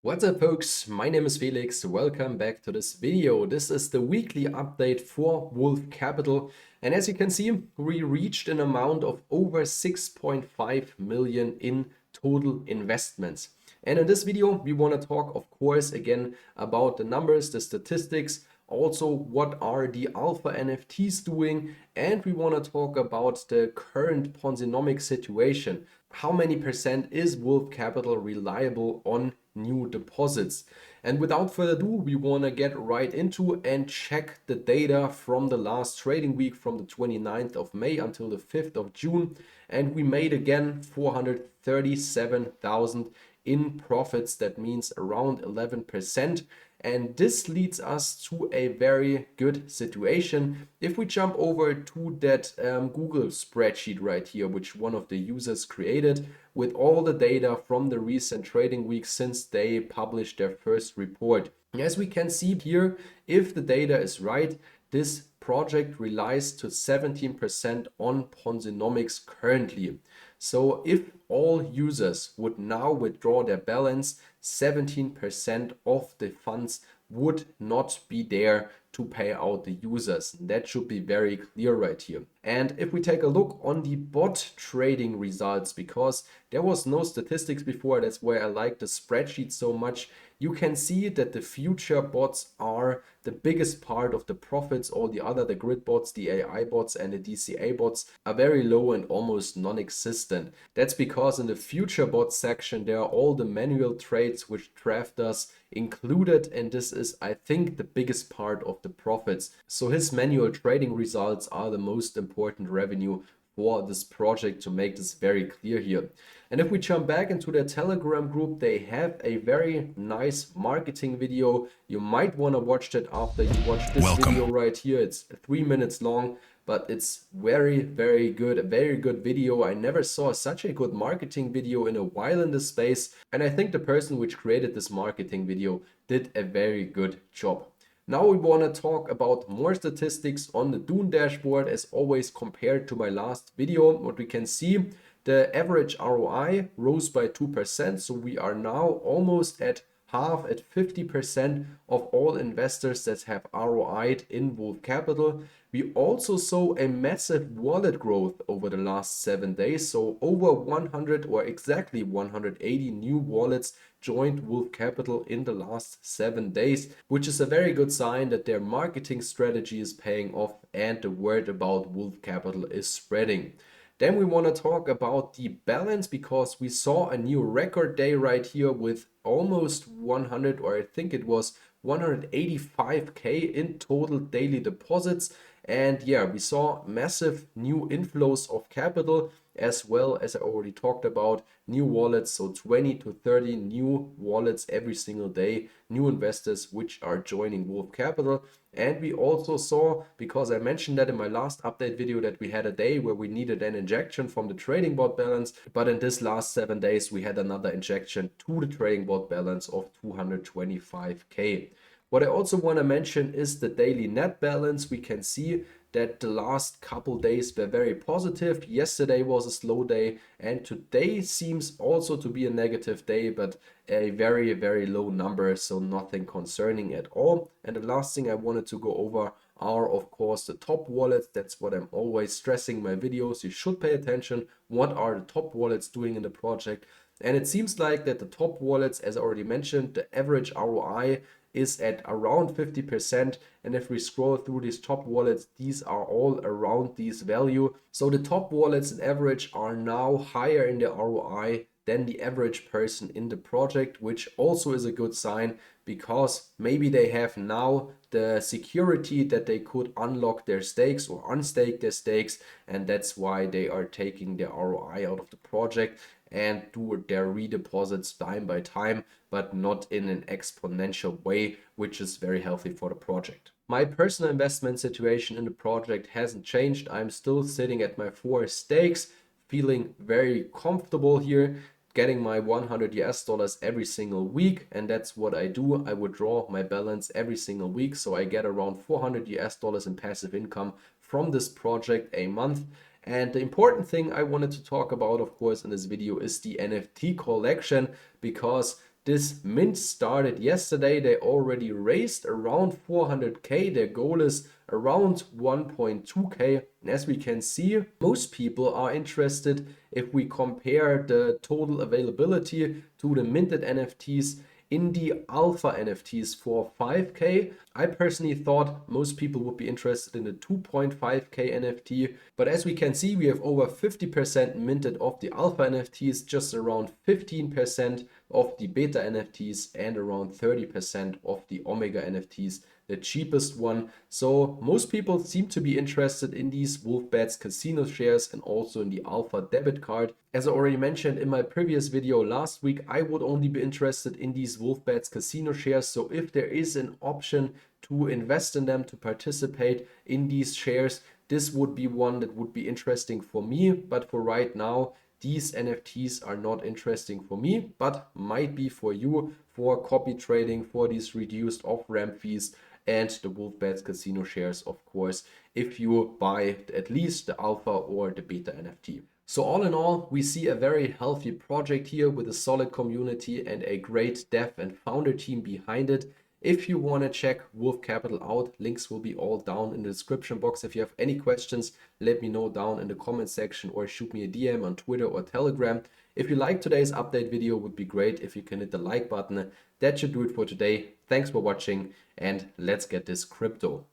What's up folks, my name is Felix, welcome back to this video. This is the weekly update for Wolf Capital, and as you can see we reached an amount of over 6.5 million in total investments. And in this video we want to talk of course again about the numbers, the statistics, also what are the alpha NFTs doing, and we want to talk about the current Ponzinomics situation. How many percent is Wolf Capital reliable on new deposits? And without further ado, we want to get right into and check the data from the last trading week from the 29th of May until the 5th of June. And we made again 437,000 in profits. That means around 11%. And this leads us to a very good situation. If we jump over to that Google spreadsheet right here, which one of the users created with all the data from the recent trading week since they published their first report. As we can see here, if the data is right, this project relies to 17% on Ponzinomics currently. So if all users would now withdraw their balance, 17% of the funds would not be there to pay out the users. That should be very clear right here. And if we take a look on the bot trading results, because there was no statistics before, that's why I like the spreadsheet so much. You can see that the future bots are the biggest part of the profits. All the other, the grid bots, the AI bots and the DCA bots are very low and almost non-existent. That's because in the future bot section there are all the manual trades which drafters included, and this is, I think, the biggest part of the profits. So his manual trading results are the most important revenue for this project, to make this very clear here. And if we jump back into their Telegram group, they have a very nice marketing video. You might want to watch that after you watch this video right here. It's 3 minutes long, but it's very good, a very good video. I never saw such a good marketing video in a while in this space, and I think the person which created this marketing video did a very good job. Now we want to talk about more statistics on the Dune dashboard. As always, compared to my last video, what we can see, the average ROI rose by 2%, so we are now almost at half, at 50% of all investors that have ROI'd in Wolf Capital. We also saw a massive wallet growth over the last 7 days, so over 100 or exactly 180 new wallets joined Wolf Capital in the last 7 days, which is a very good sign that their marketing strategy is paying off and the word about Wolf Capital is spreading. Then we want to talk about the balance, because we saw a new record day right here with almost 100, or I think it was 185k in total daily deposits. And yeah, we saw massive new inflows of capital, as well as I already talked about new wallets. So 20 to 30 new wallets every single day, new investors which are joining Wolf Capital. And we also saw, because I mentioned that in my last update video, that we had a day where we needed an injection from the trading bot balance, but in this last 7 days we had another injection to the trading bot balance of 225k. What I also want to mention is the daily net balance. We can see that the last couple days were very positive. Yesterday was a slow day, and today seems also to be a negative day, but a very low number, so nothing concerning at all. And the last thing I wanted to go over are of course the top wallets. That's what I'm always stressing in my videos. You should pay attention. What are the top wallets doing in the project? And it seems like that the top wallets, as I already mentioned, the average ROI is at around 50%. And if we scroll through these top wallets, these are all around this value. So the top wallets in average are now higher in the ROI than the average person in the project, which also is a good sign, because maybe they have now the security that they could unlock their stakes or unstake their stakes, and that's why they are taking their ROI out of the project and do their redeposits time by time, but not in an exponential way, which is very healthy for the project. My personal investment situation in the project hasn't changed. I'm still sitting at my 4 stakes, feeling very comfortable here, getting my 100 US dollars every single week, and that's what I do. I withdraw my balance every single week, so I get around 400 US dollars in passive income from this project a month. And the important thing I wanted to talk about, of course, in this video is the NFT collection, because This mint started yesterday. They already raised around 400k. Their goal is around 1.2k. And as we can see, most people are interested if we compare the total availability to the minted NFTs in the alpha NFTs for 5k. I personally thought most people would be interested in the 2.5k NFT, but as we can see, we have over 50% minted of the alpha NFTs, just around 15% of the beta NFTs, and around 30% of the omega NFTs, the cheapest one. So most people seem to be interested in these Wolfbets casino shares and also in the alpha debit card. As I already mentioned in my previous video last week, I would only be interested in these Wolfbets casino shares. So if there is an option to invest in them, to participate in these shares, this would be one that would be interesting for me. But for right now, these NFTs are not interesting for me, but might be for you, for copy trading, for these reduced off-ramp fees, and the Wolfbets casino shares, of course, if you buy at least the alpha or the beta NFT. So all in all, we see a very healthy project here with a solid community and a great dev and founder team behind it. If you want to check Wolf Capital out, links will be all down in the description box. If you have any questions, let me know down in the comment section or shoot me a DM on Twitter or Telegram. If you like today's update video, it would be great if you can hit the like button. That should do it for today. Thanks for watching and let's get this crypto.